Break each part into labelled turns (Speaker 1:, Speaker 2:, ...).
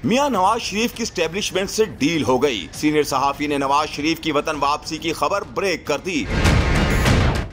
Speaker 1: मियां नवाज शरीफ की एस्टेब्लिशमेंट से डील हो गई। सीनियर सहाफी ने नवाज शरीफ की वतन वापसी की खबर ब्रेक कर दी।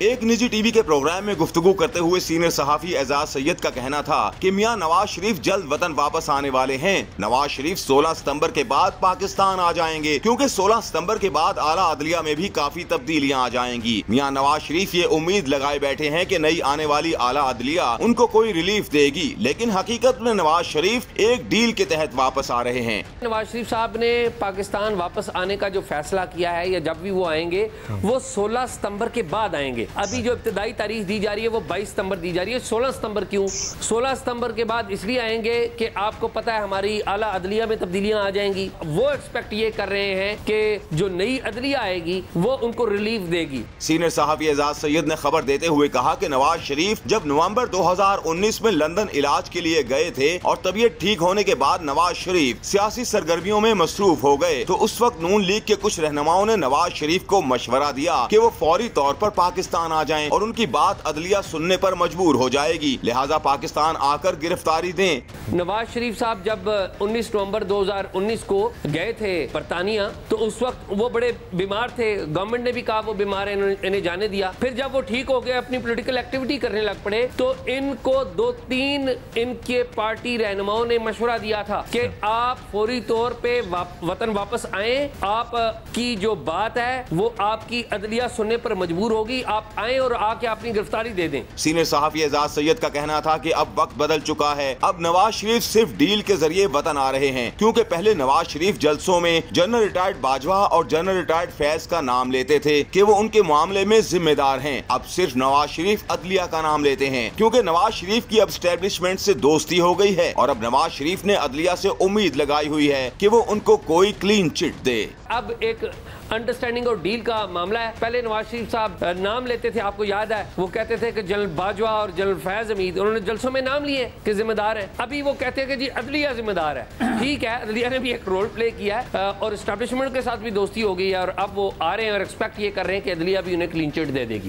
Speaker 1: एक निजी टीवी के प्रोग्राम में गुफ्तगू करते हुए सीनियर सहाफी एजाज सैयद का कहना था कि मियां नवाज शरीफ जल्द वतन वापस आने वाले हैं। नवाज शरीफ 16 सितंबर के बाद पाकिस्तान आ जाएंगे, क्योंकि 16 सितंबर के बाद आला अदलिया में भी काफी तब्दीलियां आ जाएंगी। मियां नवाज शरीफ ये उम्मीद लगाए बैठे हैं कि नई आने वाली आला अदलिया उनको कोई रिलीफ देगी, लेकिन हकीकत में नवाज शरीफ एक डील के तहत वापस आ रहे हैं।
Speaker 2: नवाज शरीफ साहब ने पाकिस्तान वापस आने का जो फैसला किया है, या जब भी वो आएंगे वो 16 सितंबर के बाद आएंगे। अभी जो इब्तिदाई तारीख दी जा रही है वो 22 सितंबर दी जा रही है। 16 सितंबर क्यों? 16 सितंबर के बाद इसलिए आएंगे कि आपको पता है हमारी आला अदलिया में तब्दीलियां आ जाएंगी। वो एक्सपेक्ट ये कर रहे हैं कि जो नई अदलिया आएगी वो उनको रिलीफ देगी।
Speaker 1: सीनियर सहाफी एजाज सैयद ने खबर देते हुए कहा कि नवाज शरीफ जब नवंबर 2019 में लंदन इलाज के लिए गए थे और तबीयत ठीक होने के बाद नवाज शरीफ सियासी सरगर्मियों में मसरूफ हो गए, तो उस वक्त नून लीग के कुछ रहनुमाओं ने नवाज शरीफ को मशवरा दिया कि वो फौरी तौर पर पाकिस्तान आ जाएं और उनकी बात अदलिया सुनने पर मजबूर हो जाएगी, लिहाजा पाकिस्तान आकर गिरफ्तारी दें।
Speaker 2: नवाज शरीफ साहब जब 19 नवंबर 2019 को गए थे बरतानिया, तो उस वक्त वो बड़े बीमार थे। गवर्नमेंट ने भी कहा वो बीमार है, इन्हें जाने दिया। फिर जब वो ठीक हो गए, अपनी पॉलिटिकल एक्टिविटी करने लग पड़े, तो इनको 2-3 इनके पार्टी रहनुमाओं ने मशवरा दिया था कि आप फौरी तौर पे वतन वापस आए। आप की जो बात है वो आपकी अदलिया सुनने पर मजबूर होगी, आप आए और आके अपनी गिरफ्तारी दे दें।
Speaker 1: सीनियर सहाफी एजाज सैयद का कहना था कि अब वक्त बदल चुका है, अब नवाज शरीफ सिर्फ डील के जरिए वतन आ रहे हैं, क्योंकि पहले नवाज शरीफ जलसों में जनरल रिटायर्ड बाजवा और जनरल रिटायर्ड फैज का नाम लेते थे कि वो उनके मामले में जिम्मेदार हैं। अब सिर्फ नवाज शरीफ अदलिया का नाम लेते हैं, क्योंकि नवाज शरीफ की अब एस्टेब्लिशमेंट से दोस्ती हो गई है और अब नवाज शरीफ ने अदलिया से उम्मीद लगाई हुई है कि वो उनको कोई क्लीन चिट दे।
Speaker 2: अब एक अंडरस्टैंडिंग और डील का मामला है। पहले नवाज शरीफ साहब नाम लेते थे, आपको याद है, वो कहते थे कि जनरल बाजवा और जनरल फैज हमीद, उन्होंने जलसों में नाम लिए कि जिम्मेदार है। अभी वो कहते हैं कि जी अदलिया जिम्मेदार है। ठीक है, अदलिया ने भी एक रोल प्ले किया है और एस्टैब्लिशमेंट के साथ भी दोस्ती हो गई है, और अब वो आ रहे हैं और एक्सपेक्ट ये कर रहे हैं कि अदलिया भी उन्हें क्लीन चिट दे देगी।